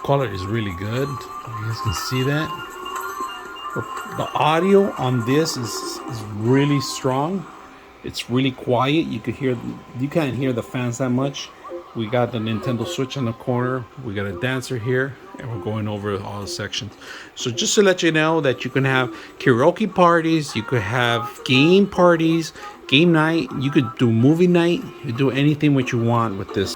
quality is really good. You guys can see that. The audio on this is really strong. It's really quiet. You can't hear the fans that much. We got the Nintendo Switch on the corner. We got a dancer here, and we're going over all the sections. So just to let you know that you can have karaoke parties, you could have game parties, game night. You could do movie night. You do anything what you want with this.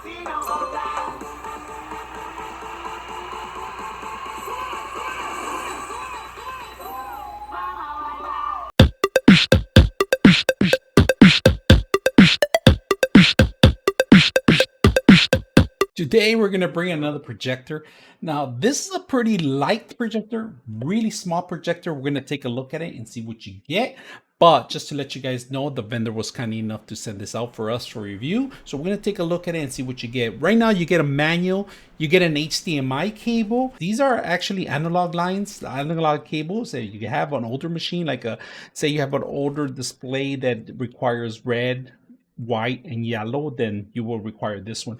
Today we're gonna bring another projector. Now this is a pretty light projector, really small projector. We're gonna take a look at it and see what you get. But just to let you guys know, the vendor was kind enough to send this out for us for review. So we're gonna take a look at it and see what you get. Right now you get a manual, you get an HDMI cable. These are actually analog lines, analog cables that you have on older machine, like say you have an older display that requires red, white and yellow, then you will require this one.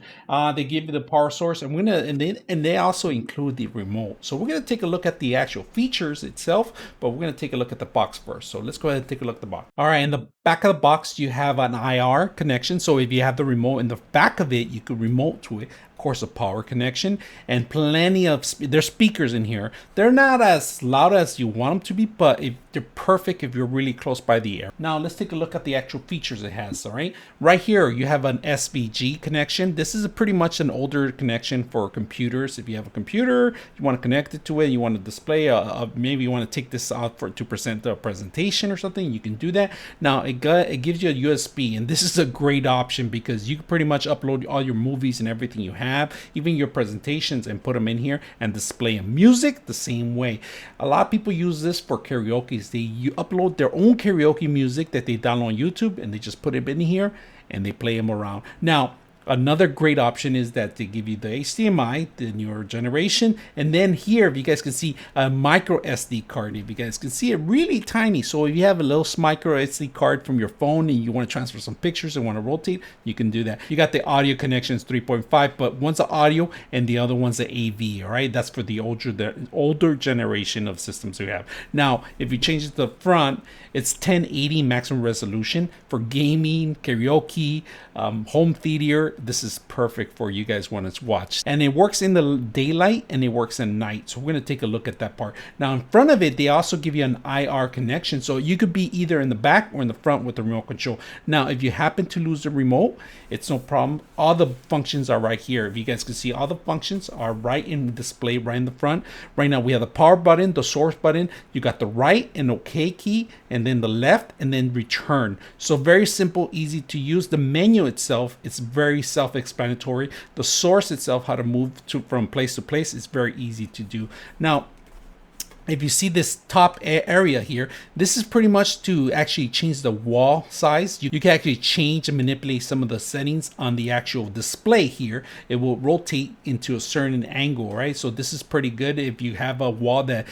They give you the power source, and they also include the remote. So we're gonna take a look at the actual features itself, but we're gonna take a look at the box first. So let's go ahead and take a look at the box. All right, in the back of the box you have an IR connection. So if you have the remote in the back of it, you could remote to it. Of course, a power connection and plenty of there's speakers in here. They're not as loud as you want them to be, but they're perfect if you're really close by the air. Now let's take a look at the actual features it has. All right here you have an SVG connection. This is pretty much an older connection for computers. If you have a computer, you want to connect it to it, you want to display maybe you want to take this out to present a presentation or something, you can do that. Now it gives you a USB, and this is a great option because you can pretty much upload all your movies and everything you have, even your presentations, and put them in here and display them. Music the same way. A lot of people use this for karaoke. They upload their own karaoke music that they download on YouTube, and they just put it in here and they play them around. Now another great option is that they give you the HDMI, the newer generation, and then here, if you guys can see, a micro SD card. If you guys can see it, really tiny. So if you have a little micro SD card from your phone and you want to transfer some pictures and want to rotate, you can do that. You got the audio connections 3.5, but one's the audio and the other one's the AV. All right, that's for the older generation of systems we have. Now, if you change it to the front, it's 1080 maximum resolution for gaming, karaoke, home theater. This is perfect for you guys want to watch, and it works in the daylight and it works at night. So we're going to take a look at that part. Now in front of it, they also give you an IR connection, so you could be either in the back or in the front with the remote control. Now if you happen to lose the remote, it's no problem. All the functions are right here. If you guys can see, all the functions are right in display, right in the front. Right now we have the power button, the source button, you got the right and OK key, and then the left, and then return. So very simple, easy to use. The menu itself, it's very self-explanatory. The source itself, how to move from place to place, is very easy to do. Now if you see this top area here, this is pretty much to actually change the wall size. You can actually change and manipulate some of the settings on the actual display here. It will rotate into a certain angle, right? So this is pretty good if you have a wall that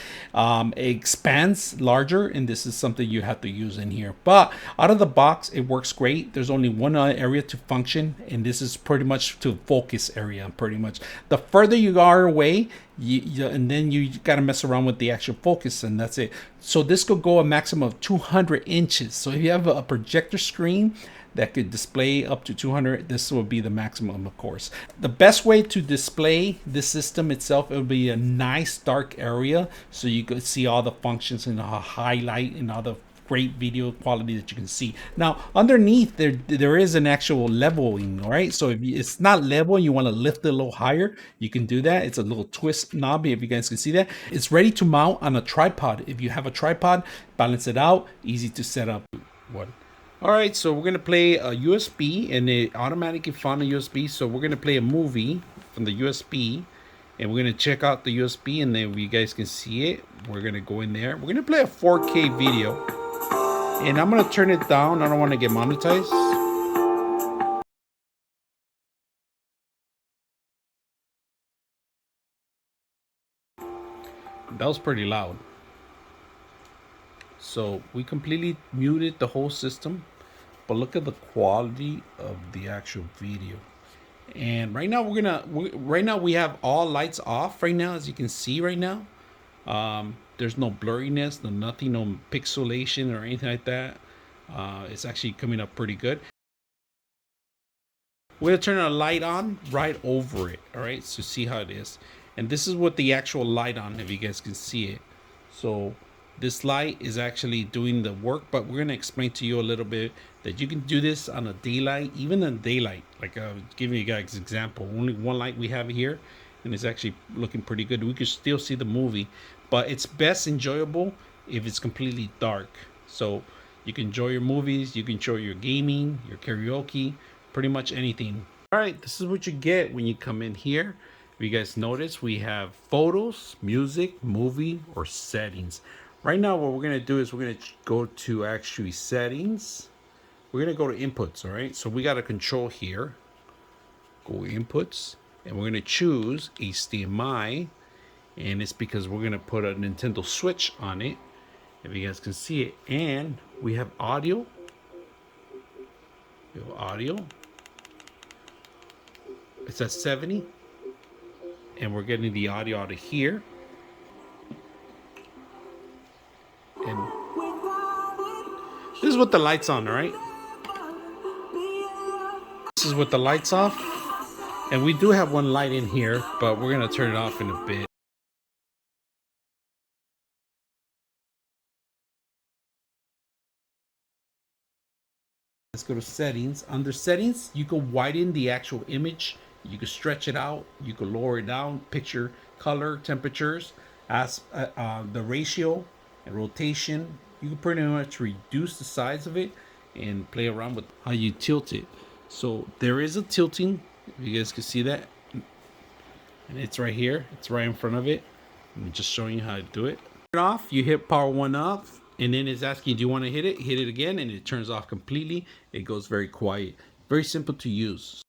expands larger, and this is something you have to use in here. But out of the box, it works great. There's only one area to function, and this is pretty much to focus area. Pretty much the further you are away, and then you got to mess around with the actual focus, and that's it. So this could go a maximum of 200 inches. So if you have a projector screen that could display up to 200, this will be the maximum, of course. The best way to display this system itself, it would be a nice dark area so you could see all the functions and highlight and all the great video quality that you can see. Now underneath there is an actual leveling, all right? So if it's not level and you want to lift it a little higher, you can do that. It's a little twist knob, if you guys can see that. It's ready to mount on a tripod. If you have a tripod, balance it out, easy to set up. All right, so we're gonna play a USB, and it automatically found a USB. So we're gonna play a movie from the USB, and we're gonna check out the USB, and then you guys can see it. We're gonna go in there. We're gonna play a 4K video, and I'm gonna turn it down. I don't want to get monetized. That was pretty loud. So we completely muted the whole system, but look at the quality of the actual video. And right now right now we have all lights off right now, as you can see right now. There's no blurriness, no nothing, no pixelation or anything like that. It's actually coming up pretty good. We're gonna turn a light on right over it, all right, so see how it is. And this is what the actual light on, if you guys can see it. So this light is actually doing the work, but we're gonna explain to you a little bit that you can do this on a daylight, even in daylight. Like giving you guys an example, only one light we have here, and it's actually looking pretty good. We can still see the movie, but it's best enjoyable if it's completely dark. So you can enjoy your movies, you can enjoy your gaming, your karaoke, pretty much anything. All right, this is what you get when you come in here. If you guys notice, we have photos, music, movie, or settings. Right now, what we're gonna do is we're gonna go to actually settings. We're gonna go to inputs, all right? So we got a control here. Go inputs, and we're gonna choose HDMI, and it's because we're gonna put a Nintendo Switch on it, if you guys can see it. And we have audio. We have audio. It's at 70, and we're getting the audio out of here. And this is with the lights on, all right? This is with the lights off, and we do have one light in here, but we're gonna turn it off in a bit. Let's go to settings. Under settings, you can widen the actual image. You can stretch it out. You can lower it down. Picture, color, temperatures, as the ratio and rotation. You can pretty much reduce the size of it and play around with how you tilt it. So there is a tilting. If you guys can see that, and it's right here. It's right in front of it. I'm just showing you how to do it. Turn it off. You hit power one off. And then it's asking, do you want to hit it? Hit it again, and it turns off completely. It goes very quiet. Very simple to use.